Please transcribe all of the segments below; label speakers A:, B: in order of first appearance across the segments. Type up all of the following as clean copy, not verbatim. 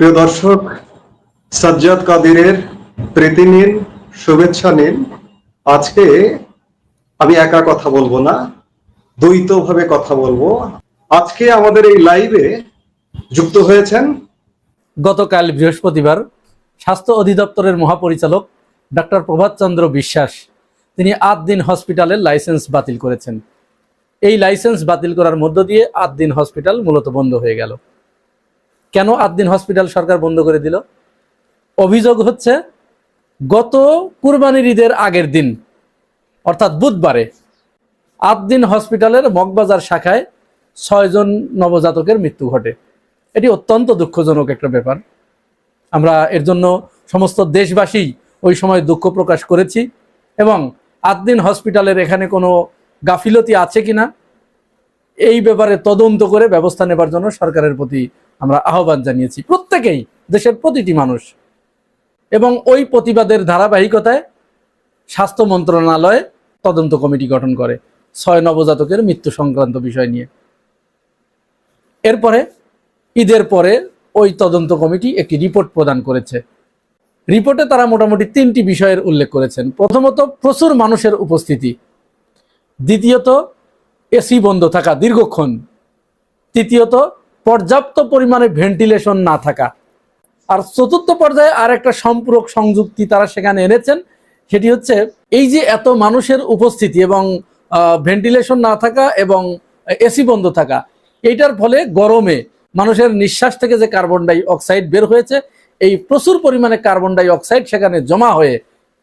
A: প্রিয় দর্শক, সাজ্জাদ কাদিরের প্রীতি নিন, শুভেচ্ছা নিন। আজকে আমি একা কথা বলবো না, দ্বৈতভাবে কথা বলবো। আজকে আমাদের এই লাইভে যুক্ত হয়েছেন
B: গতকাল বৃহস্পতিবার স্বাস্থ্য অধিদপ্তরের মহাপরিচালক ডক্টর প্রভাত চন্দ্র বিশ্বাস তিনি ৮ দিন হসপিটালের লাইসেন্স বাতিল করেছেন। এই লাইসেন্স বাতিল করার মধ্য দিয়ে ৮ দিন হসপিটাল মূলত বন্ধ হয়ে গেল। কেন ৮ দিন হসপিটাল সরকার বন্ধ করে দিল? অভিযোগ হচ্ছে গত কুরবানির ঈদের আগের দিন অর্থাৎ বুধবারে ৮ দিন হসপিটালের মগবাজার শাখায় ৬ জন নবজাতকের মৃত্যু ঘটে। এটি অত্যন্ত দুঃখজনক একটা ব্যাপার। আমরা এর জন্য সমস্ত দেশবাসী ওই সময় দুঃখ প্রকাশ করেছি এবং ৮ দিন হসপিটালের এখানে কোনো গাফিলতি আছে কিনা এই ব্যাপারে তদন্ত করে ব্যবস্থা নেবার জন্য সরকারের প্রতি আমরা আহ্বান জানিয়েছি, প্রত্যেকেই, দেশের প্রতিটি মানুষ। এবং ওই প্রতিবাদের ধারাবাহিকতায় স্বাস্থ্য মন্ত্রণালয় তদন্ত কমিটি গঠন করে ৬ নবজাতকের মৃত্যু সংক্রান্ত বিষয় নিয়ে। এরপরে ঈদের পরে ওই তদন্ত কমিটি একটি রিপোর্ট প্রদান করেছে। রিপোর্টে তারা মোটামুটি ৩টি বিষয়ের উল্লেখ করেছেন। প্রথমত, প্রচুর মানুষের উপস্থিতি। দ্বিতীয়ত, এসি বন্ধ থাকা দীর্ঘক্ষণ। তৃতীয়ত, পর্যাপ্ত পরিমাণে ভেন্টিলেশন না থাকা। আর চতুর্থ পর্যায়ে আর একটা সম্পূরক সংযুক্তি তারা সেখানে এনেছেন, সেটি হচ্ছে এই যে এত মানুষের উপস্থিতি এবং ভেন্টিলেশন না থাকা এবং এসি বন্ধ থাকা, এইটার ফলে গরমে মানুষের নিঃশ্বাস থেকে যে কার্বন ডাই অক্সাইড বের হয়েছে, এই প্রচুর পরিমাণে কার্বন ডাই অক্সাইড সেখানে জমা হয়ে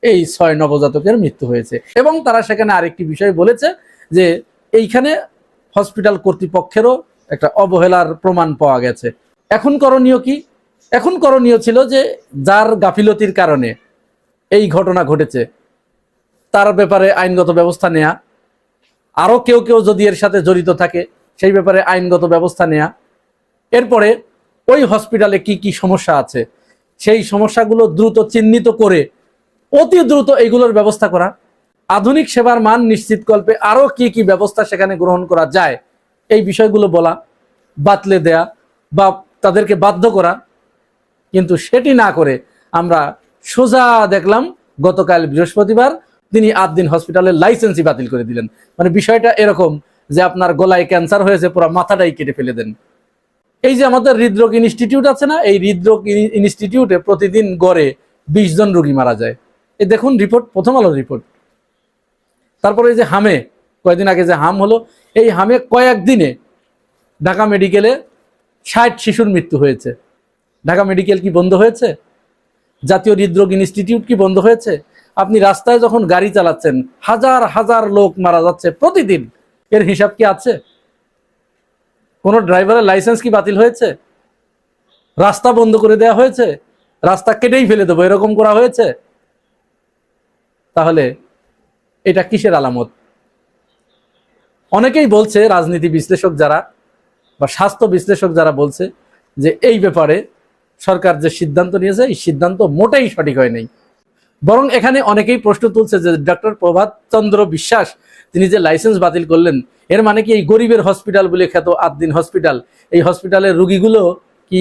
B: এই ৬ নবজাতকের মৃত্যু হয়েছে। এবং তারা সেখানে আরেকটি বিষয় বলেছে যে এইখানে হসপিটাল কর্তৃপক্ষেরও একটা অবহেলার প্রমাণ পাওয়া গেছে। এখন করণীয় কি? এখন করণীয় ছিল যে যার গাফিলতির কারণে এই ঘটনা ঘটেছে তার ব্যাপারে আইনগত ব্যবস্থা নেয়া, আরও কেউ কেউ যদি এর সাথে জড়িত থাকে সেই ব্যাপারে আইনগত ব্যবস্থা নেয়া। এরপরে ওই হসপিটালে কি কি সমস্যা আছে সেই সমস্যাগুলো দ্রুত চিহ্নিত করে অতি দ্রুত এইগুলোর ব্যবস্থা করা, আধুনিক সেবার মান নিশ্চিতকল্পে আরও কি কি ব্যবস্থা সেখানে গ্রহণ করা যায় এই বিষয়গুলো বলা, বাতলে দেয়া বা তাদেরকে বাধ্য করা। কিন্তু সেটি না করে আমরা সোজা দেখলাম গতকাল বৃহস্পতিবার তিনি ৮ দিন হসপিটালের লাইসেন্সই বাতিল করে দিলেন। মানে বিষয়টা এরকম যে আপনার গলায় ক্যান্সার হয়েছে, পুরো মাথাটাই কেটে ফেলে দেন। এই যে আমাদের হৃদরোগ ইনস্টিটিউট আছে না, এই হৃদরোগ ইনস্টিটিউটে প্রতিদিন গড়ে ২০ জন রোগী মারা যায়। এই দেখুন রিপোর্ট, প্রথম আলোর রিপোর্ট। তারপরে এই যে হামে কয়েকদিন আগে যে হাম হলো, এই হামে কয়েকদিনে ঢাকা মেডিকেলে ৬০ শিশুর মৃত্যু হয়েছে। ঢাকা মেডিকেল কি বন্ধ হয়েছে? জাতীয় হৃদরোগ ইনস্টিটিউট কি বন্ধ হয়েছে? আপনি রাস্তায় যখন গাড়ি চালাচ্ছেন হাজার হাজার লোক মারা যাচ্ছে প্রতিদিন, এর হিসাব কি আছে? কোন ড্রাইভারের লাইসেন্স কি বাতিল হয়েছে? রাস্তা বন্ধ করে দেওয়া হয়েছে? রাস্তা কেটেই ফেলে দেবো এরকম করা হয়েছে? তাহলে এটা কিসের আলামত? অনেকেই বলছে, রাজনীতি বিশ্লেষক যারা বা স্বাস্থ্য বিশ্লেষক যারা বলছে যে এই ব্যাপারে সরকার যে সিদ্ধান্ত নিয়েছে এই সিদ্ধান্ত মোটেই সঠিক হয় নাই। বরং এখানে অনেকেই প্রশ্ন তুলছে যে ডক্টর প্রভাত চন্দ্র বিশ্বাস তিনি যে লাইসেন্স বাতিল করলেন, এর মানে কি এই গরিবের হসপিটাল বলে খ্যাত ৮ দিন হসপিটাল, এই হসপিটালের রুগীগুলো কি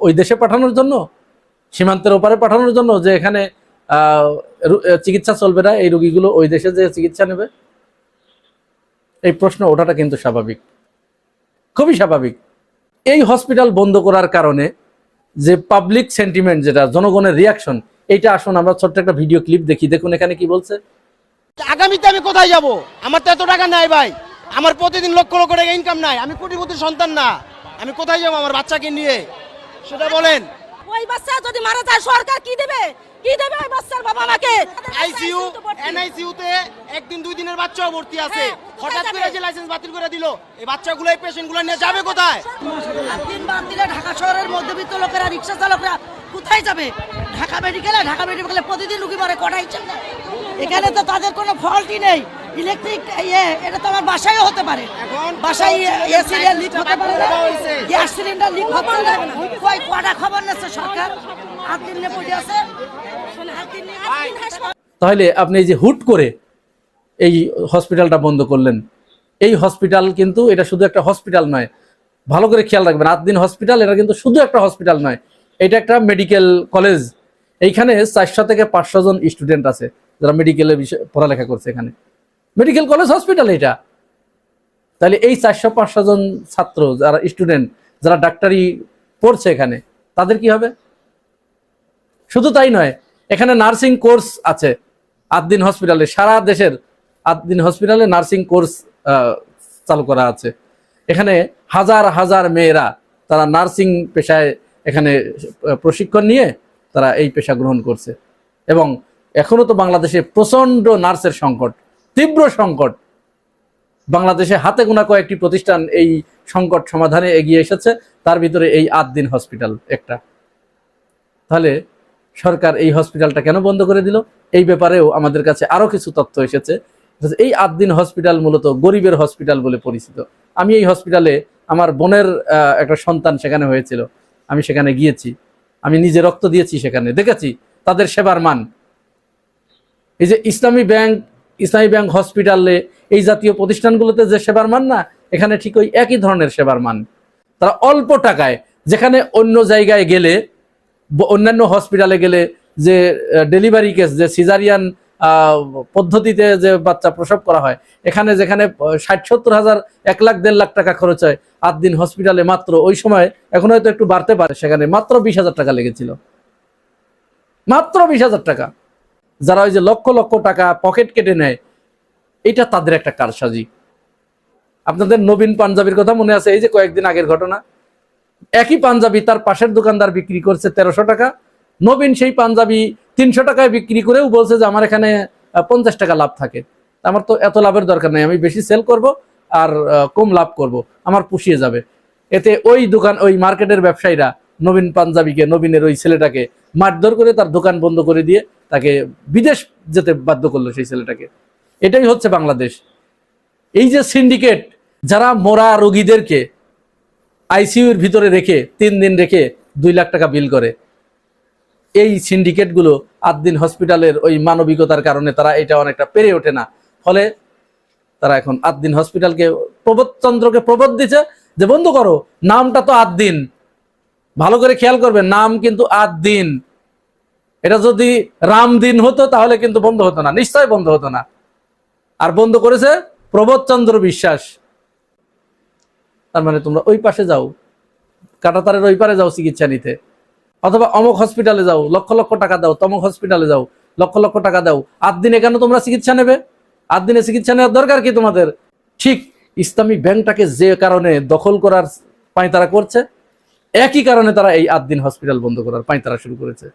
B: ওই দেশে পাঠানোর জন্য, সীমান্তের ওপারে পাঠানোর জন্য, যে এখানে চিকিৎসা চলবে না, এই রুগীগুলো ওই দেশে যে চিকিৎসা নেবে? এই প্রশ্ন ওঠাটা কিন্তু স্বাভাবিক, খুবই স্বাভাবিক। এই হসপিটাল বন্ধ করার কারণে যে পাবলিক সেন্টিমেন্ট, যেটা জনগণের রিয়াকশন, এইটা আসুন আমরা ছোট্ট একটা ভিডিও ক্লিপ দেখি। দেখুন এখানে কি বলছে।
C: আগামীতে আমি কোথায় যাব? আমার তো এত টাকা নাই ভাই, আমার প্রতিদিন লক্ষ লক্ষ টাকা ইনকাম নাই, আমি কোটিপতির সন্তান না, আমি কোথায় যাব আমার বাচ্চাকে নিয়ে সেটা বলেন।
D: ওই বাচ্চা যদি মারা যায় সরকার কি দেবে? কি দেবে ওই বাচ্চার বাবা মাকে?
C: আইসিইউ এনআইসিইউ তে একদিন 2 দিনের বাচ্চাও ভর্তি আছে, হঠাৎ করে যে লাইসেন্স বাতিল করে দিল, এই বাচ্চাগুলো এই পেশেন্টগুলো নিয়ে যাবে কোথায়?
D: 3 বার দিলে ঢাকা শহরের মধ্যবিত্ত লোকেরা, রিকশা চালকরা কোথায় যাবে? ঢাকা মেডিকেলে প্রতিদিন রোগী মরে, কটাই চলে। এখানে তো তাদের কোনো ফল্টই নেই। ইলেকট্রিক এটা তো আমার বাসায়ও হতে পারে, বাসায় এসি লিক হতে পারে, গ্যাস সিলিন্ডার লিক হতে পারে। কই কটা খবর নিচ্ছে সরকার? 8 দিন নিয়ে পড়ে আছে।
B: তাহলে আপনি এই যে হুট করে এই হসপিটালটা বন্ধ করলেন, এই হসপিটাল কিন্তু এটা শুধু একটা হসপিটাল নয়, ভালো করে খেয়াল রাখবেন, আদ্দিন হসপিটাল এটা কিন্তু শুধু একটা হসপিটাল নয়, এটা একটা মেডিকেল কলেজ। এইখানে 400 থেকে 500 জন স্টুডেন্ট আছে যারা মেডিকেলের বিষয়ে পড়ালেখা করছে। এখানে মেডিকেল কলেজ হসপিটাল এটা। তাহলে এই 400-500 জন ছাত্র যারা স্টুডেন্ট যারা ডাক্তারি পড়ছে এখানে, তাদের কি হবে? শুধু তাই নয়, এখানে নার্সিং কোর্স আছে আদ্দিন হসপিটালে, সারা দেশের আদ্দিন হসপিটালে নার্সিং কোর্স চালু করা আছে। এখানে হাজার হাজার মেয়েরা তারা নার্সিং পেশায় এখানে প্রশিক্ষণ নিয়ে তারা এই পেশা গ্রহণ করছে। এবং এখনো তো বাংলাদেশে প্রচন্ড নার্সের সংকট, তীব্র সংকট। বাংলাদেশে হাতে গোনা কয়েকটি প্রতিষ্ঠান এই সংকট সমাধানে এগিয়ে এসেছে, তার ভিতরে এই আদ্দিন হসপিটাল একটা। তাহলে সরকার এই হসপিটালটা কেন বন্ধ করে দিল? এই ব্যাপারেও আমাদের কাছে আরো কিছু তথ্য এসেছে। এই আদ্দিন হসপিটাল মূলত গরিবের হসপিটাল বলে পরিচিত। আমি এই হসপিটালে, আমার বোনের একটা সন্তান সেখানে হয়েছিল, আমি সেখানে গিয়েছি, আমি নিজে রক্ত দিয়েছি, সেখানে দেখেছি তাদের সেবার মান। এই যে ইসলামী ব্যাংক হসপিটালে, এই জাতীয় প্রতিষ্ঠানগুলোতে যে সেবার মান না, এখানে ঠিক ওই একই ধরনের সেবার মান। তারা অল্প টাকায়, যেখানে অন্য জায়গায় গেলে, অন্যান্য হসপিটালে গেলে যে ডেলিভারি কেস, যে সিজারিয়ান পদ্ধতিতে যে বাচ্চা প্রসব করা হয়, এখানে যেখানে 60-70 হাজার, 1 লাখ 1.5 লাখ টাকা খরচ হয়, আদ্দিন হসপিটালে মাত্র ওই সময়, এখন হয়তো একটু বাড়তে পারে, সেখানে মাত্র 20,000 টাকা লেগেছিল। মাত্র 20,000 টাকা। যারা ওই যে লক্ষ লক্ষ টাকা পকেট কেটে নেয়, এটা তাদের একটা কারসাজি। আপনাদের নবীন পাঞ্জাবির কথা মনে আছে? এই যে কয়েকদিন আগের ঘটনা, একই পাঞ্জাবি তার পাশের দোকানদার বিক্রি করছে 1300 টাকা, নবীন সেই পাঞ্জাবি 300 টাকায় বিক্রি করেও বলছে যে আমার এখানে 50 টাকা লাভ থাকে। আমার তো এত লাভের দরকার নেই, আমি বেশি সেল করব আর কম লাভ করব, আমার পুষিয়ে যাবে। এতে ওই মার্কেটের ব্যবসায়ীরা নবীন পাঞ্জাবিকে, নবীনের ওই ছেলেটাকে মারধর করে তার দোকান বন্ধ করে দিয়ে তাকে বিদেশ যেতে বাধ্য করলো সেই ছেলেটাকে। এটাই হচ্ছে বাংলাদেশ। এই যে সিন্ডিকেট, যারা মরা রোগীদেরকে আইসিইউর ভিতরে রেখে 3 দিন রেখে 2 লাখ টাকা বিল করে, এই সিন্ডিকেটগুলো আদ্দিন হসপিটালের ওই মানবিকতার কারণে তারা এটা অনেকটা পেরে ওঠে না। ফলে তারা এখন আদ্দিন হসপিটালকে, প্রবোধচন্দ্রকে প্রবোধ দিচ্ছে যে বন্ধ করো, নামটা তো আদ্দিন। ভালো করে খেয়াল করবেন, নাম কিন্তু আদ্দিন। এটা যদি রামদিন হতো তাহলে কিন্তু বন্ধ হতো না, নিশ্চয় বন্ধ হতো না। আর বন্ধ করেছে প্রবোধচন্দ্র বিশ্বাস। তার মানে তোমরা ওই পাশে যাও, কাঁটাতারের ওই পারে যাও চিকিৎসা নিতে, অথবা অমুক হসপিটালে যাও, লক্ষ লক্ষ টাকা দাও, তমুক হসপিটালে যাও, লক্ষ লক্ষ টাকা দাও। আদ্দিনে কেন তোমরা চিকিৎসা নেবে? আদ্দিনে চিকিৎসা নেওয়ার দরকার কি তোমাদের? ঠিক ইসলামী ব্যাংকটাকে যে কারণে দখল করার পাঁয়তারা করছে, একই কারণে তারা এই আদ্দিন হসপিটাল বন্ধ করার পাঁয়তারা শুরু করেছে।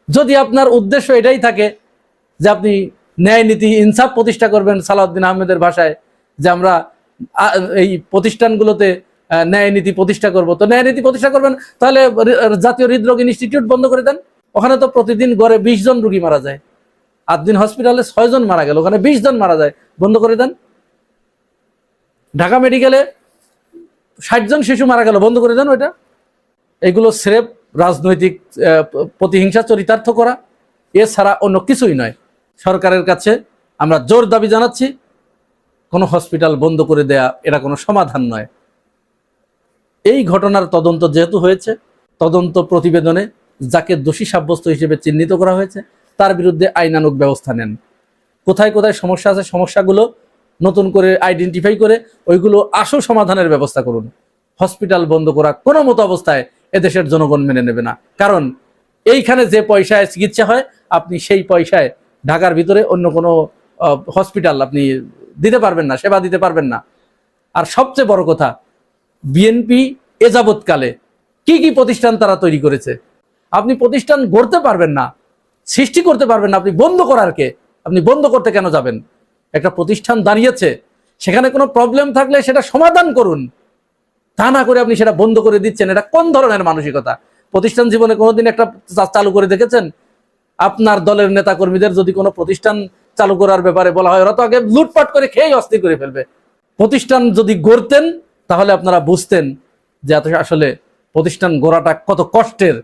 B: যদি আপনার উদ্দেশ্য এটাই থাকে যে আপনি ন্যায় নীতি ইনসাফ প্রতিষ্ঠা করবেন, সালাউদ্দিন আহমেদের ভাষায়, যে আমরা এই প্রতিষ্ঠানগুলোতে ন্যায় নীতি প্রতিষ্ঠা করব, তো ন্যায় নীতি প্রতিষ্ঠা করবেন, তাহলে জাতীয় হৃদরোগ ইনস্টিটিউট বন্ধ করে দেন। ওখানে তো প্রতিদিন গড়ে 20 জন রোগী মারা যায়। আদ্দিন হসপিটালে 6 জন মারা গেল, ওখানে 20 জন মারা যায়, বন্ধ করে দেন। ঢাকা মেডিকেলে 60 জন শিশু মারা গেল, বন্ধ করে দেন ওইটা। এগুলো স্রেফ রাজনৈতিক প্রতিহিংসা চরিতার্থ করা, এছাড়া অন্য কিছুই নয়। সরকারের কাছে আমরা জোর দাবি জানাচ্ছি, কোনো হসপিটাল বন্ধ করে দেয়া এটা কোনো সমাধান নয়। এই ঘটনার তদন্ত যেহেতু হয়েছে, তদন্ত প্রতিবেদনে যাকে দোষী সাব্যস্ত হিসেবে চিহ্নিত করা হয়েছে তার বিরুদ্ধে আইনানুগ ব্যবস্থা নেন। কোথায় কোথায় সমস্যা আছে, সমস্যাগুলো নতুন করে আইডেন্টিফাই করে ওইগুলো আশু সমাধানের ব্যবস্থা করুন। হসপিটাল বন্ধ করা কোনো মতো অবস্থায় এদেশের জনগণ মেনে নেবে না। কারণ এইখানে যে পয়সায় চিকিৎসা হয়, আপনি সেই পয়সায় ঢাকার ভিতরে অন্য কোনো হসপিটাল আপনি দিতে পারবেন না, সেবা দিতে পারবেন না। আর সবচেয়ে বড় কথা, বিএনপি এ যাবৎকালে কি কি প্রতিষ্ঠান তারা তৈরি করেছে, আপনি প্রতিষ্ঠান গড়তে পারবেন না, সৃষ্টি করতে পারবেন না, আপনি বন্ধ করার কে? আপনি বন্ধ করতে কেন যাবেন? একটা প্রতিষ্ঠান দাঁড়িয়েছে, সেখানে কোনো প্রবলেম থাকলে সেটা সমাধান করুন, তা না করে আপনি সেটা বন্ধ করে দিচ্ছেন। এটা কোন ধরনের মানসিকতা? প্রতিষ্ঠান জীবনে কোনোদিন একটা চালু করে দেখেছেন? আপনার দলের নেতা কর্মীদের যদি কোনো প্রতিষ্ঠান চালু করার ব্যাপারে বলা হয়, ওরা তো আগে লুটপাট করে খেয়েই অস্থির করে ফেলবে। প্রতিষ্ঠান যদি গড়তেন তাহলে আপনারা বুঝতেন যে আসলে প্রতিষ্ঠান গড়াটা কত কষ্টের।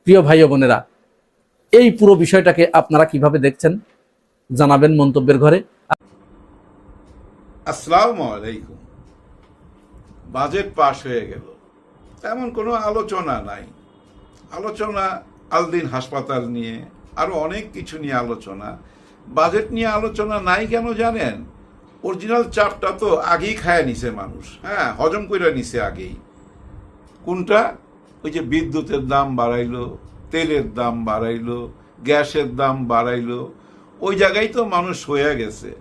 B: প্রিয় ভাই ও বোনেরা, এই পুরো বিষয়টাকে আপনারা কিভাবে দেখছেন জানাবেন মন্তব্যের ঘরে।
E: আসসালামু আলাইকুম। বাজেট পাশ হয়ে গেল, তেমন কোনো আলোচনা নাই। আলোচনা আলদিন হাসপাতাল নিয়ে, আরো অনেক কিছু নিয়ে আলোচনা। বাজেট নিয়ে আলোচনা নাই কেন জানেন? অরিজিনাল চাপটা তো আগেই খায় নিছে মানুষ, হ্যাঁ, হজম করে নিছে আগেই। কোনটা? ওই যে বিদ্যুতের দাম বাড়াইলো, তেলের দাম বাড়াইলো, গ্যাসের দাম বাড়াইলো, ওই জায়গায় তো মানুষ হয়ে গেছে।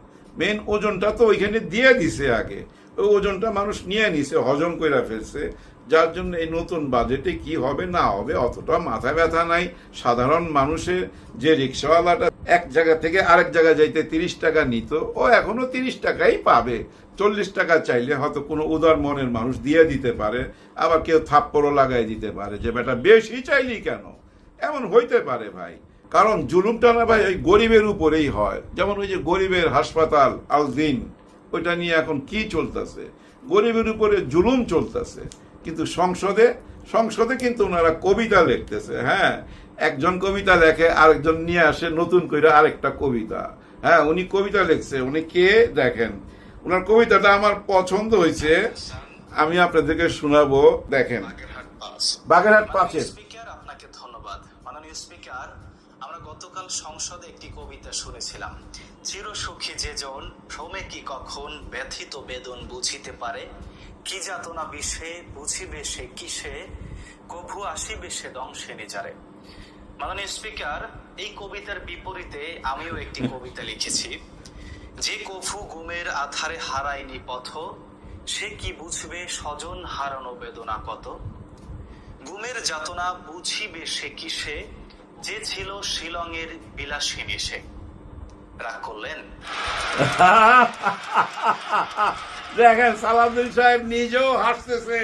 E: মেন ওজনটা তো ওইখানে দিয়ে দিছে আগে, ওই ওজনটা মানুষ নিয়ে নিছে, হজম করে ফেলছে। যার জন্য এই নতুন বাজেটে কি হবে না হবে অতটা মাথা ব্যথা নাই। সাধারণ মানুষের যে রিক্সাওয়ালাটা এক জায়গা থেকে আরেক জায়গায় যাইতে 30 টাকা নিত, ও এখনো 30 টাকাই পাবে। 40 টাকা চাইলে হয়তো কোনো উদার মনের মানুষ দিয়ে দিতে পারে, আবার কেউ থাপ্পড়ও লাগাই দিতে পারে যে বেটা বেশি চাইলি কেন। এমন হইতে পারে ভাই, কারণ জুলুমটা না ভাই ওই গরিবের উপরেই হয়। যেমন ওই যে গরিবের হাসপাতাল আলদিন, ওইটা নিয়ে এখন কি চলতেছে, গরিবের উপরে জুলুম চলতেছে। কিন্তু সংসদে কিন্তু ওনারা কবিতা লিখতেছে। হ্যাঁ, একজন কবিতা লেখে, আরেকজন নিয়ে আসে নতুন করে আরেকটা কবিতা। হ্যাঁ, উনি কবিতা লিখছে, উনি কে দেখেন, ওনার কবিতাটা আমার পছন্দ হয়েছে, আমি আপনাদেরকে শোনাবো। দেখেন, বাগেরহাট 5-এর।
F: স্পিকার, আপনাকে ধন্যবাদ। মাননীয় স্পিকার, আমরা গতকাল সংসদে একটি কবিতা শুনেছিলাম। চিরসুখী যে জন ভ্রমে কি কখন ব্যথিত বেদন বুঝিতে পারে, কি যাতনা বিষে বুঝিবে সে কিসে, কভু আসিবে সে দংশে নিজারে। মাননীয় স্পিকার, এই কবিতার বিপরীতে আমিও একটি কবিতা লিখেছি। যে কভু গুমের আধারে হারায়নি পথ, সে কি বুঝবে স্বজন হারানো বেদনা কত। গুমের যাতনা বুঝিবে সে কিসে, যে ছিল শিলংয়ের বিলাসিনী সে। রাগ করলেন?
E: দেখেন, সালাউদ্দিন সাহেব নিজেও হাসতেছে।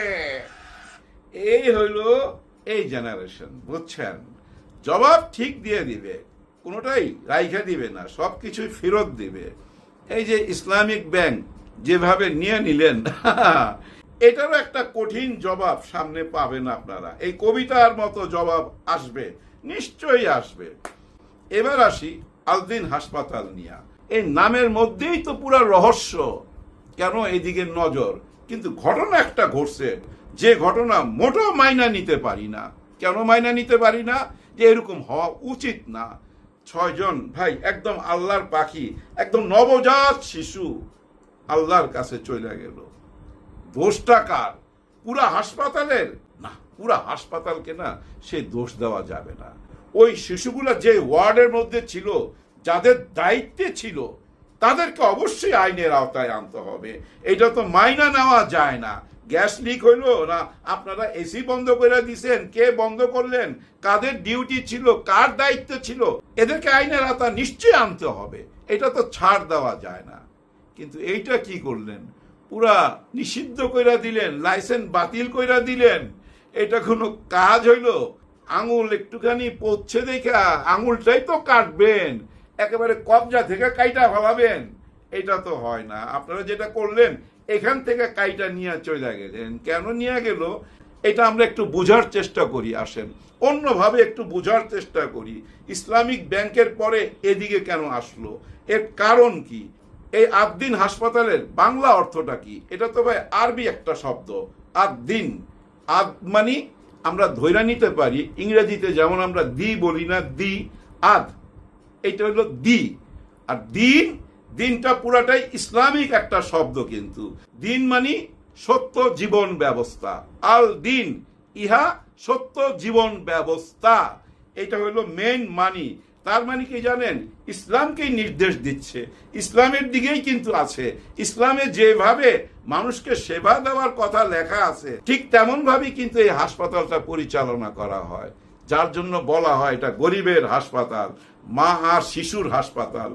E: এই হইল এই জেনারেশন, বুঝছেন? জবাব ঠিক দিয়ে দিবে, কোনোটাই রাইখা দিবে না, সবকিছুই ফেরত দিবে। এই যে ইসলামিক ব্যাংক যেভাবে নিয়ে নিলেন, এটারও একটা কঠিন জবাব সামনে পাবেন আপনারা। এই কবিতার মতো জবাব আসবে, নিশ্চয়ই আসবে। এবার আসি আলদিন হাসপাতাল নিয়ে। এই নামের মধ্যেই তো পুরো রহস্য, কেন এইদিকে নজর। কিন্তু ঘটনা একটা ঘটছে, যে ঘটনা মোটেও মাইনা নিতে পারি না। কেন মাইনা নিতে পারি না? যে এরকম হওয়া উচিত না। 6 জন ভাই, একদম আল্লাহর পাখি, একদম নবজাত শিশু আল্লাহর কাছে চলে গেল। দোষটা কার? পুরা হাসপাতালের? না, পুরা হাসপাতালকে না সে দোষ দেওয়া যাবে না। ওই শিশুগুলা যে ওয়ার্ডের মধ্যে ছিল, যাদের দায়িত্বে ছিল, তাদেরকে অবশ্যই আইনের আওতায় আনতে হবে। এটা তো মাইনা নেওয়া যায় না। গ্যাস লিক হইলো না, আপনারা এসি বন্ধ করে দিছেন, কে বন্ধ করলেন, কাদের ডিউটি ছিল, কার দায়িত্ব ছিল, এদেরকে আইনের আওতায় নিশ্চয়ই আনতে হবে। এটা তো ছাড় দেওয়া যায় না। কিন্তু এইটা কি করলেন? পুরা নিষিদ্ধ কইরা দিলেন, লাইসেন্স বাতিল কইরা দিলেন। এটা কোনো কাজ হইল? আঙুল একটুখানি পড়ছে দেখা আঙুলটাই তো কাটবেন, একেবারে কবজা থেকে কাইটা ফেলাবেন? এটা তো হয় না। আপনারা যেটা করলেন, এখান থেকে কাইটা নিয়ে চলে গেলেন। কেন নিয়ে গেল এটা আমরা একটু বোঝার চেষ্টা করি। আসেন অন্যভাবে একটু বোঝার চেষ্টা করি। ইসলামিক ব্যাংকের পরে এদিকে কেন আসলো, এর কারণ কি? এই আদ্দিন হাসপাতালের বাংলা অর্থটা কি? এটা তো ভাই আরবি একটা শব্দ, আদ্দিন। আদ মানে আমরা ধৈরা নিতে পারি, ইংরেজিতে যেমন আমরা দি বলি না, দি আদ, এটা হলো দি। আর দিন, দিনটা পুরাটাই ইসলামিক একটা শব্দ। কিন্তু দিন মানে সত্য জীবন ব্যবস্থা। আল দিন, ইহা সত্য জীবন ব্যবস্থা, এটা হলো মেন মানি। তার মানে কি জানেন? ইসলামকেই নির্দেশ দিচ্ছে, ইসলামের দিকেই কিন্তু আছে। ইসলামে যেভাবে মানুষকে সেবা দেওয়ার কথা লেখা আছে, ঠিক তেমন ভাবেই কিন্তু এই হাসপাতালটা পরিচালনা করা হয়। যার জন্য বলা হয় এটা গরিবের হাসপাতাল, মা আর শিশুর হাসপাতাল।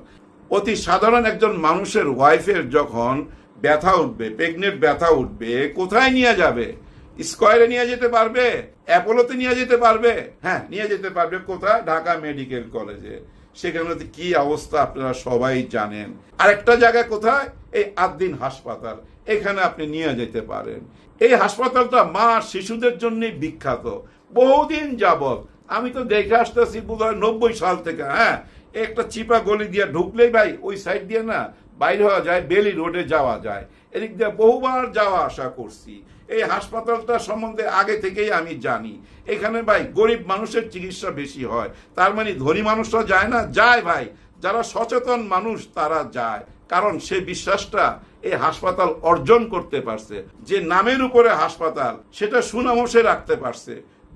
E: অতি সাধারণ একজন মানুষের ওয়াইফের যখন ব্যথা উঠবে, প্রেগনেন্ট ব্যথা উঠবে, কোথায় নিয়ে যাবে? স্কয়ারে নিয়ে যেতে পারবে? অ্যাপোলোতে নিয়ে যেতে পারবে? হ্যাঁ, নিয়ে যেতে পারবে। কোথায়? ঢাকা মেডিকেল কলেজে। সেখানে কি অবস্থা আপনারা সবাই জানেন। আরেকটা জায়গায় কোথায়? এই আদ্দিন হাসপাতাল, এখানে আপনি নিয়ে যেতে পারেন। এই হাসপাতালটা মা আর শিশুদের জন্য বিখ্যাত বহুদিন যাবত। আমি তো দেখে আসতেছি বোধহয় 90 সাল থেকে। হ্যাঁ, একটা চিপা গলি দিয়ে ঢুকলেই ভাই ওই সাইড দিয়ে না বাইরে হওয়া যায়, বেলি রোডে যাওয়া যায়। এদিক দিয়ে বহুবার যাওয়া আসা করছি। এই হাসপাতালটা সম্বন্ধে আগে থেকেই আমি জানি। এখানে ভাই গরিব মানুষের চিকিৎসা বেশি হয়, তার মানে ধনী মানুষরা যায় না? যায় ভাই, যারা সচেতন মানুষ তারা যায়, কারণ সে বিশ্বাসটা এই হাসপাতাল অর্জন করতে পারছে। যে নামের উপরে হাসপাতাল সেটা সুনামও সে রাখতে পারছে,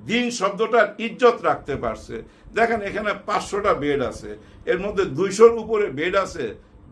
E: দিন শব্দটার ইজ্জত রাখতে পারছে। দেখেন এখানে 500টা বেড আছে, এর মধ্যে 200-র উপরে বেড আছে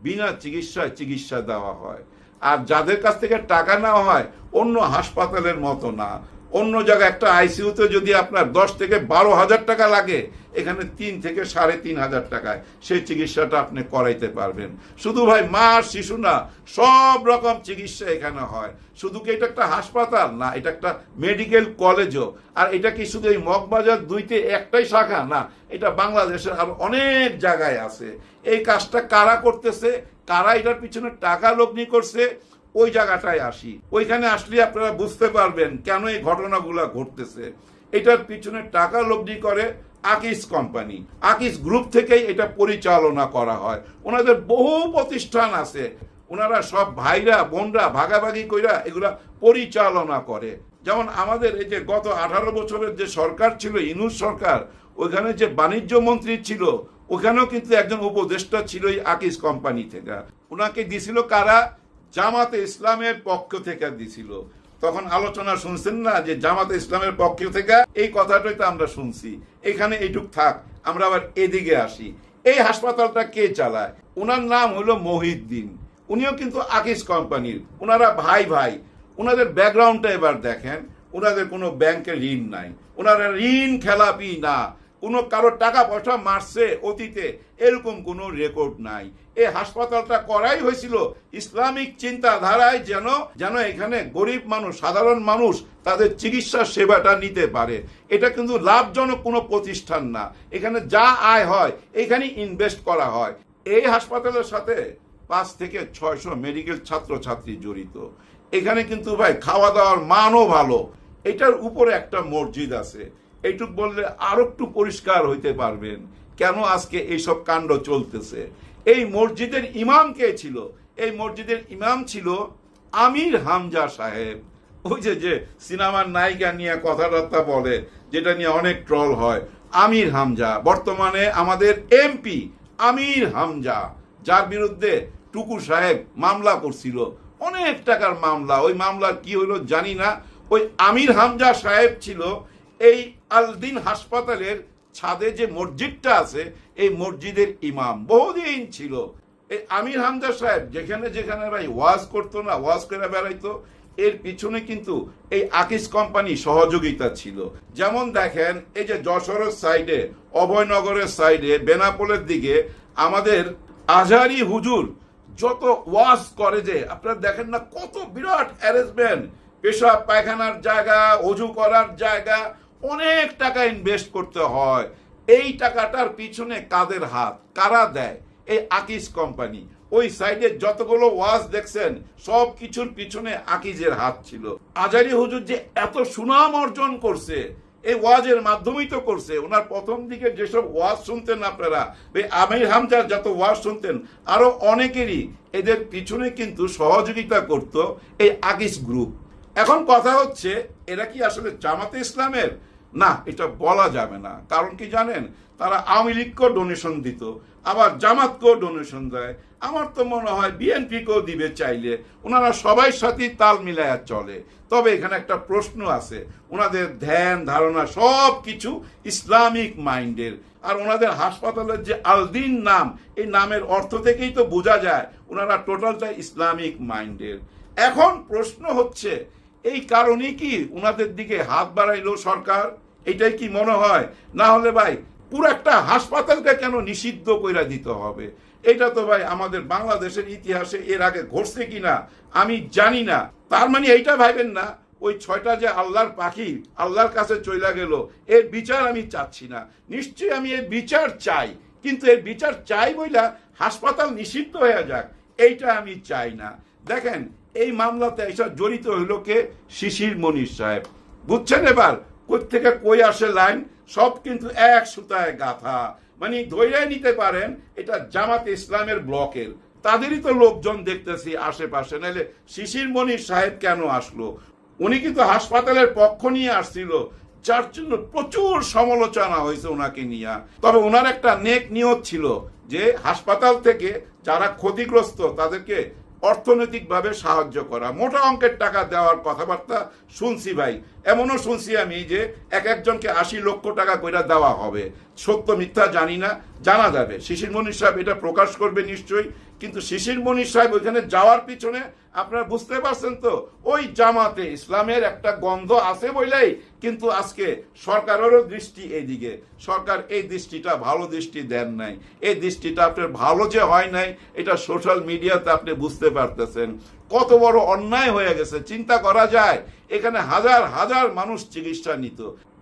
E: বিনা চিকিৎসায় চিকিৎসা দেওয়া হয়। আর যাদের কাছ থেকে টাকা নেওয়া হয় অন্য হাসপাতালের মতো না। অন্য জায়গায় একটা আইসিইউতে যদি আপনার 10 থেকে 12,000 টাকা লাগে, এখানে 3 থেকে 3,500 টাকায় সেই চিকিৎসাটা আপনি করাইতে পারবেন। শুধু ভাই মা শিশু না, সব রকম চিকিৎসা এখানে হয়। শুধু কি এটা একটা হাসপাতাল না, এটা একটা মেডিকেল কলেজও। আর এটা কি শুধু এই মগবাজার 2-তে একটাই শাখা না, এটা বাংলাদেশের আরো অনেক জায়গায় আছে। এই কাজটা কারা করতেছে, কারা এটার পিছনে টাকা লগ্নি করছে, ওই জায়গাটায় আসি। ওইখানে আসলে আপনারা বুঝতে পারবেন কেন এই ঘটনাগুলো ঘটতেছে। এটার পিছনে টাকা লগ্নি করে আকিস কোম্পানি, আকিস গ্রুপ থেকেই এটা পরিচালনা করা হয়। ওনাদের বহু প্রতিষ্ঠান আছে, ওনারা সব ভাইরা বোনরা ভাগাভাগি কইরা এগুলা পরিচালনা করে। যেমন আমাদের এই যে গত 18 বছরের যে সরকার ছিল, ইউনূস সরকার, ওইখানে যে বাণিজ্য মন্ত্রী ছিল, ওখানেও কিন্তু একজন উপদেষ্টা ছিল এই আকিস কোম্পানি থেকে। ওনাকে দিছিল কারা? জামাতে ইসলামের পক্ষ থেকে দিছিল। তখন আলোচনা শুনছেন না যে জামাতে ইসলামের পক্ষ থেকে, এই কথাটাই তো আমরা শুনছি। এখানে এইটুক থাক, আমরা আবার এদিকে আসি। এই হাসপাতালটা কে চালায়? ওনার নাম হলো মহিউদ্দিন, উনিও কিন্তু আকিস কোম্পানির। ওনারা ভাই ভাই। ওনাদের ব্যাকগ্রাউন্ডটা এবার দেখেন, ওনাদের কোনো ব্যাংকে ঋণ নাই, ওনারা ঋণ খেলাপি না, কোনো কারো টাকা পয়সা মারছে অতীতে এরকম কোনো রেকর্ড নাই। এই হাসপাতালটা করাই হয়েছিল ইসলামিক চিন্তাধারায়, যেন এখানে গরিব মানুষ, সাধারণ মানুষ তাদের চিকিৎসা সেবাটা নিতে পারে। এটা কিন্তু লাভজনক কোনো প্রতিষ্ঠান না। এখানে যা আয় হয় এখানে ইনভেস্ট করা হয়। এই হাসপাতালের সাথে 5 থেকে 600 মেডিকেল ছাত্রছাত্রী জড়িত। এখানে কিন্তু ভাই খাওয়া দাওয়ার মানও ভালো। এটার উপরে একটা মসজিদ আছে। এইটুক বললে আরো একটু পরিষ্কার হইতে পারবেন কেন আজকে এইসব কাণ্ড চলতেছে। এই মসজিদের ইমাম কে ছিল? এই মসজিদের ইমাম ছিল আমির হামজা সাহেব। ওই যে সিনেমার নায়িকা নিয়ে কথাবার্তা বলে, যেটা নিয়ে অনেক ট্রল হয়, আমির হামজা বর্তমানে আমাদের এমপি আমির হামজা, যার বিরুদ্ধে টুকু সাহেব মামলা করছিল, অনেক টাকার মামলা। ওই মামলার কি হইলো জানি না। ওই আমির হামজা সাহেব ছিল এই আলদিন হাসপাতালের ছাদে যে মসজিদটা আছে এই মসজিদের ইমাম, বহুদিন ছিল। এই আমির হামজা সাহেব যেখানে যেখানে ভাই ওয়াজ করতো না, ওয়াজ করে বেড়াইতো, এর পিছনে কিন্তু এই আকিস কোম্পানি সহযোগিতা ছিল। যেমন দেখেন এই যে যশোরের সাইডে, অভয়নগরের সাইডে, বেনাপোলের দিকে আমাদের আজহারি হুজুর যত ওয়াজ করে, যে আপনারা দেখেন না কত বিরাট অ্যারেঞ্জমেন্ট, পেশাব পায়খানার জায়গা, অজু করার জায়গা, অনেক টাকা ইনভেস্ট করতে হয়। এই টাকাটার পিছনে কাদের হাত, কারা দেয়? এই আকিস কোম্পানি। ওই সাইডে যতগুলো ওয়াজ দেখছেন সব কিছুর পিছনে আকিজের হাত ছিল। আজহারি হুজুর যে এত সুনাম অর্জন করছে এই ওয়াজের মাধ্যমেই তো করছে। ওনার প্রথম দিকে যেসব ওয়াজ শুনতেন আপনারা, আমির হামজার যত ওয়াজ শুনতেন, আরো অনেকেরই এদের পিছনে কিন্তু সহযোগিতা করত এই আকিস গ্রুপ। এখন কথা হচ্ছে, এরা কি আসলে জামাতে ইসলামের? না, এটা বলা যাবে না। কারণ কি জানেন, তারা আওয়ামী লীগকেও ডোনেশন দিত, আবার জামাতকেও ডোনেশন দেয়। আমার তো মনে হয় বিএনপিকেও দিবে চাইলে। ওনারা সবাই সাথে তাল মিলায়া চলে। তবে এখানে একটা প্রশ্ন আছে, ওনাদের ধ্যান ধারণা সব কিছু ইসলামিক মাইন্ডের। আর ওনাদের হাসপাতালের যে আলদিন নাম, এই নামের অর্থ থেকেই তো বোঝা যায় ওনারা টোটালটা ইসলামিক মাইন্ডের। এখন প্রশ্ন হচ্ছে, এই কারণে কি ওনাদের দিকে হাত বাড়াইলো সরকার? এটাই কি মনে হয়? না হলে ভাই পুরো একটা হাসপাতালকে কেন নিষিদ্ধ কইরা দিতে হবে? এটা তো ভাই আমাদের বাংলাদেশের ইতিহাসে এর আগে ঘটছে কিনা আমি জানি না। তার মানে এইটা ভাবেন না ওই 6টা যে আল্লাহর পাখি আল্লাহর কাছে চইলা গেল, এর বিচার আমি চাচ্ছি না। নিশ্চয়ই আমি এর বিচার চাই, কিন্তু এর বিচার চাই বইলা হাসপাতাল নিষিদ্ধ হয়ে যাক, এইটা আমি চাই না। দেখেন এই মামলাতে এসব জড়িত হইল কে? শিশির মনির সাহেব। বুঝছেন এবার কই থেকে কই আসে লাইন? সব কিন্তু এক সুতায় গাথা। মানে ধৈর্য নিতে পারেন এটা জামাতে ইসলামের ব্লকের। তাদেরই তো লোকজন দেখতেছি আশেপাশে, নাহলে শিশির মনির সাহেব কেন আসলো? উনি কিন্তু হাসপাতালের পক্ষ নিয়ে আসছিল, যার জন্য প্রচুর সমালোচনা হয়েছে ওনাকে নিয়ে। তবে ওনার একটা নেক নিয়ত ছিল যে হাসপাতাল থেকে যারা ক্ষতিগ্রস্ত তাদেরকে অর্থনৈতিকভাবে সাহায্য করা, মোটা অঙ্কের টাকা দেওয়ার কথাবার্তা শুনছি ভাই। এমনও শুনছি আমি যে একজনকে 80 লক্ষ টাকা করে দেওয়া হবে। সত্য মিথ্যা জানি না, জানা যাবে। শিশির মনির সাহেব এটা প্রকাশ করবে নিশ্চয়ই। কিন্তু শিশির মনির সাহেব ওইখানে যাওয়ার পিছনে আপনারা বুঝতে পারছেন তো, ওই জামাতে ইসলামের একটা গন্ধ আছে বলেই কিন্তু আজকে সরকারেরও দৃষ্টি এইদিকে। সরকার এই দৃষ্টিটা ভালো দৃষ্টি দেন নাই। এই দৃষ্টিটা আপনার ভালো যে হয় নাই এটা সোশ্যাল মিডিয়াতে আপনি বুঝতে পারতেছেন। কত বড় অন্যায় হয়ে গেছে চিন্তা করা যায়। এখানে হাজার হাজার মানুষ চিকিৎসা নিত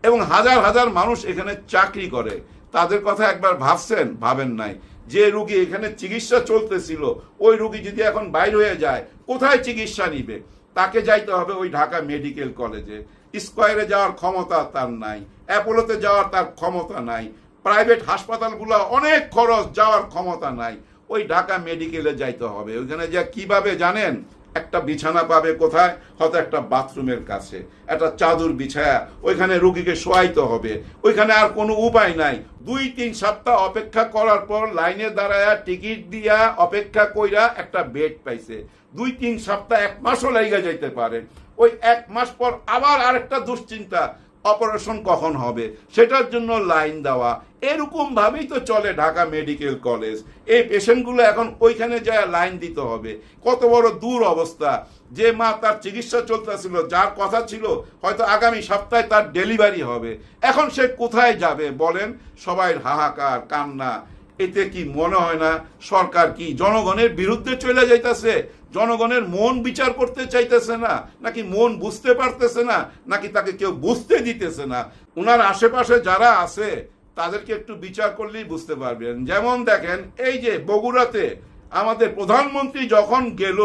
E: এবং হাজার হাজার মানুষ এখানে চাকরি করে। তাদের কথা একবার ভাবছেন? ভাবেন নাই। যে রুগী এখানে চিকিৎসা চলতেছিল, ওই রুগী যদি এখন বাইরে হয়ে যায় কোথায় চিকিৎসা নিবে? তাকে যাইতে হবে ওই ঢাকা মেডিকেল কলেজে। স্কয়ারে যাওয়ার ক্ষমতা তার নাই, অ্যাপোলোতে যাওয়ার তার ক্ষমতা নাই, প্রাইভেট হাসপাতালগুলো অনেক খরচ, যাওয়ার ক্ষমতা নাই। ওই ঢাকা মেডিকেলে যাইতে হবে। ওইখানে যা কিভাবে জানেন? একটা বিছানা পাবে কোথায়? হয়তো একটা বাথরুমের কাছে, একটা চাদর বিছায়া ওইখানে রুগীকে শোয়াইতে হবে। ওইখানে আর কোনো উপায় নাই। 2-3 সপ্তাহ অপেক্ষা করার পর লাইনে দাঁড়ায়া টিকিট দিয়া অপেক্ষা কইরা একটা বেড পাইছে। 2-3 সপ্তাহ, 1 মাসও লাইগা যাইতে পারে। ওই 1 মাস পর আবার আরেকটা দুশ্চিন্তা, অপারেশন কখন হবে, সেটার জন্য লাইন দেওয়া। এরকম ভাবেই তো চলে ঢাকা মেডিকেল কলেজ। এই পেশেন্টগুলো এখন ওইখানে যায় লাইন দিতে হবে। কত বড় দূর অবস্থা। যে মা তার চিকিৎসা চলতেছিল, যার কথা ছিল হয়তো আগামী সপ্তাহে তার ডেলিভারি হবে, এখন সে কোথায় যাবে বলেন? সবাই হাহাকার, কান্না। এতে কি মনে হয় না সরকার কি জনগণের বিরুদ্ধে চলে যাইতেছে? জনগণের মন বিচার করতে চাইতেছে না, নাকি মন বুঝতে পারতেছে না, নাকি তাকে কেউ বুঝতে দিতেছে না? ওনার আশেপাশে যারা আছে তাদেরকে একটু বিচার করলেই বুঝতে পারবেন। যেমন দেখেন, এই যে বগুড়াতে আমাদের প্রধানমন্ত্রী যখন গেল,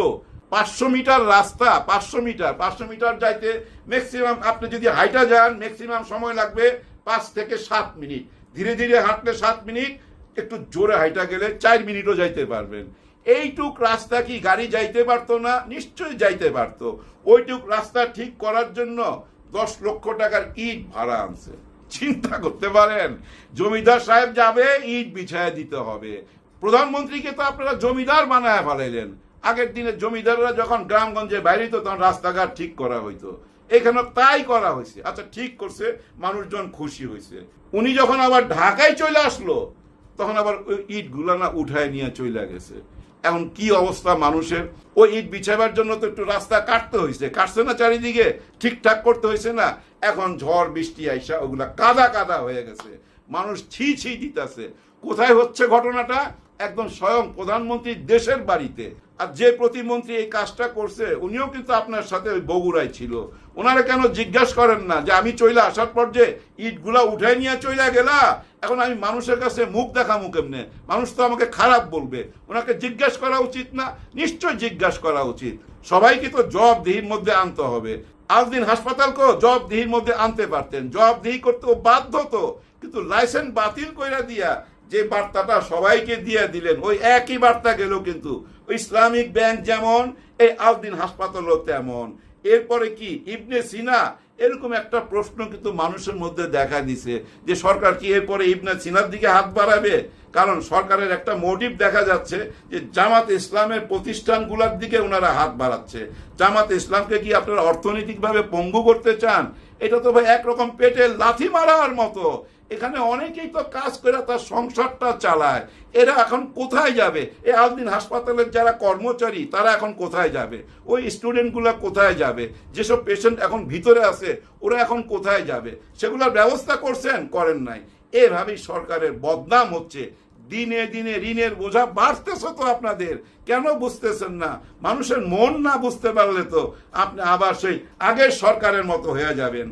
E: 500 মিটার রাস্তা, 500 মিটার যাইতে ম্যাক্সিমাম, আপনি যদি হাইটা যান ম্যাক্সিমাম সময় লাগবে 5 থেকে 7 মিনিট। ধীরে ধীরে হাঁটলে 7 মিনিট, একটু জোরে হাইটা গেলে 4 মিনিটও যাইতে পারবেন। এইটুক রাস্তা কি গাড়ি যাইতে পারতো না? নিশ্চয়ই যাইতে পারতো। ওইটুক রাস্তা ঠিক করার জন্য 10 লক্ষ টাকার ইট ভাড়া আনছে। চিন্তা করতে পারেন? জমিদার সাহেব যাবে, ইট বিছায় দিতে হবে। প্রধানমন্ত্রীকে তো আপনারা জমিদার বানায় ফেলাইলেন। আগের দিনে জমিদাররা যখন গ্রামগঞ্জে বাইরে হতো তখন রাস্তাঘাট ঠিক করা হইতো। এখানে তাই করা হয়েছে। আচ্ছা, ঠিক করছে, মানুষজন খুশি হয়েছে। উনি যখন আবার ঢাকায় চলে আসলো তখন আবার ওই ইট গুলা না উঠায় নিয়ে চলে গেছে। এখন কি অবস্থা মানুষের? ওই ইট বিছাবার জন্য তো একটু রাস্তা কাটতে হয়েছে, কাটছে না, চারিদিকে ঠিকঠাক করতে হয়েছে না? এখন ঝড় বৃষ্টি আইসা ওগুলা কাদা কাদা হয়ে গেছে। মানুষ ছি ছি দিতেছে। কোথায় হচ্ছে ঘটনাটা? একদম স্বয়ং প্রধানমন্ত্রীর দেশের বাড়িতে। আর যে প্রতিমন্ত্রী এই কাজটা করছে উনিও কিন্তু আপনার সাথে ওই বগুড়ায় ছিল। ওনারা কেন জিজ্ঞাসা করেন না যে আমি চলে আসার পর যে ইটগুলা উঠাই নিয়ে চলে গেলা, এখন আমি মানুষের কাছে মুখ দেখামু কেমনে? মানুষ তো আমাকে খারাপ বলবে। ওনাকে জিজ্ঞাসা করা উচিত না? নিশ্চয় জিজ্ঞাসা করা উচিত। সবাইকে তো জবাবদিহির মধ্যে আনতে হবে। আজদিন হাসপাতালকেও জবাবদিহির মধ্যে আনতে পারতেন, জবাবদিহি করতে বাধ্য তো। কিন্তু লাইসেন্স বাতিল কইরা দিয়া যে বার্তাটা সবাইকে দিয়ে দিলেন, ওই একই বার্তা গেল কিন্তু ইসলামিক ব্যাংক যেমন, এই আলদিন হাসপাতালও তেমন। এরপরে কি ইবনে সিনা, এরকম একটা প্রশ্ন কিন্তু মানুষের মধ্যে দেখা দিছে যে সরকার কি এরপরে ইবনে সিনার দিকে হাত বাড়াবে? কারণ সরকারের একটা মোটিভ দেখা যাচ্ছে যে জামাত ইসলামের প্রতিষ্ঠানগুলোর দিকে ওনারা হাত বাড়াচ্ছে। জামাত ইসলামকে কি আপনারা অর্থনৈতিকভাবে পঙ্গু করতে চান? এটা তো ভাই একরকম পেটে লাথি মারার মতো। এখানে অনেকেই তো কাজ করে তার সংসারটা চালায়। এরা এখন কোথায় যাবে? এই আলদিন হাসপাতালের যারা কর্মচারী তারা এখন কোথায় যাবে? ওই স্টুডেন্টগুলো কোথায় যাবে? যেসব পেশেন্ট এখন ভিতরে আছে ওরা এখন কোথায় যাবে? সেগুলোর ব্যবস্থা করছেন? করেন নাই। এভাবেই সরকারের বদনাম হচ্ছে। দিনে দিনে ঋণের বোঝা বাড়তেছে তো আপনাদের। কেন বুঝতেছেন না? মানুষের মন না বুঝতে পারলে তো আপনি আবার সেই আগের সরকারের মতো হয়ে যাবেন।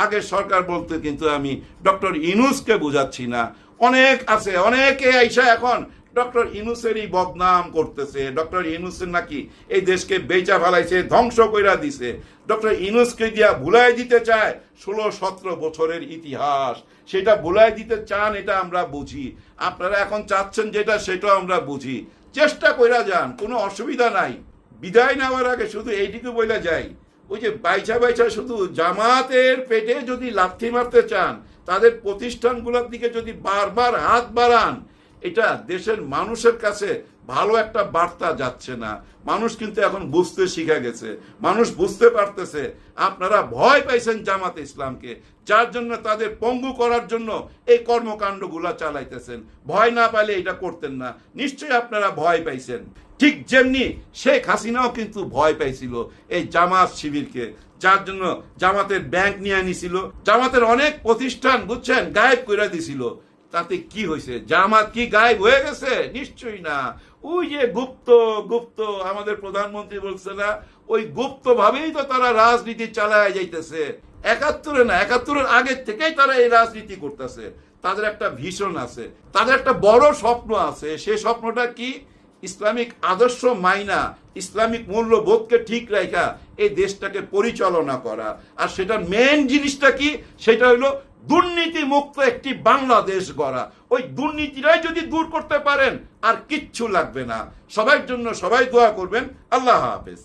E: আগের সরকার বলতে কিন্তু আমি ডক্টর ইউনূসকে বুঝাচ্ছি না। অনেক আছে, অনেকে আইসা এখন ডক্টর ইউনূসেরই বদনাম করতেছে। ডক্টর ইউনূসের নাকি এই দেশকে বেচা ফেলাইছে, ধ্বংস কইরা দিছে। ডক্টর ইউনূসকে দিয়া ভুলাই দিতে চায় 16-17 বছরের ইতিহাস। সেটা ভুলাই দিতে চান, এটা আমরা বুঝি। আপনারা এখন চাচ্ছেন যেটা, সেটাও আমরা বুঝি। চেষ্টা কইরা যান, কোনো অসুবিধা নাই। বিদায় নেওয়ার আগে শুধু এইটুকু বইলা যাই, ওই যে বাইচা বাইচা শুধু জামাতের পেটে যদি লাথি মারতে চান, তাদের প্রতিষ্ঠানগুলোর দিকে যদি বারবার হাত বাড়ান, এটা দেশের মানুষের কাছে ভালো একটা বার্তা যাচ্ছে না। মানুষ কিন্তু এখন বুঝতে শিখে গেছে, মানুষ বুঝতে পারতেছে আপনারা ভয় পাইছেন জামাতে ইসলামকে, যার জন্য তাদের পঙ্গু করার জন্য এই কর্মকাণ্ডগুলা চালাইতেছেন। ভয় না পাইলে এটা করতেন না, নিশ্চয়ই আপনারা ভয় পাইছেন। ঠিক যেমনি শেখ হাসিনাও কিন্তু ভয় পাইছিল এই জামাত শিবিরকে, যার জন্য জামাতের ব্যাংক নিয়ে নিছিল, জামাতের অনেক প্রতিষ্ঠান বুঝছেন গায়েব করে দিছিল। তাতে কি হয়েছে? জামাত কি গায়েব হয়ে গেছে? নিশ্চয়ই না। ওই যে গুপ্ত গুপ্ত আমাদের প্রধানমন্ত্রী বলছে না, ওই গুপ্ত ভাবেই তো তারা রাজনীতি চালায় যাইতেছে। ৭১ না, ৭১-এর আগের থেকেই তারা এই রাজনীতি করতেছে। তাদের একটা ভিশন আছে, তাদের একটা বড় স্বপ্ন আছে। সেই স্বপ্নটা কি? ইসলামিক আদর্শ মাইনা, ইসলামিক মূল্যবোধকে ঠিক রাখা এই দেশটাকে পরিচালনা করা। আর সেটা মেন জিনিসটা কি? সেটা হলো দুর্নীতি মুক্ত একটি বাংলাদেশ গড়া। ওই দুর্নীতিটাই যদি দূর করতে পারেন আর কিচ্ছু লাগবে না। সবার জন্য সবাই দোয়া করবেন। আল্লাহ হাফেজ।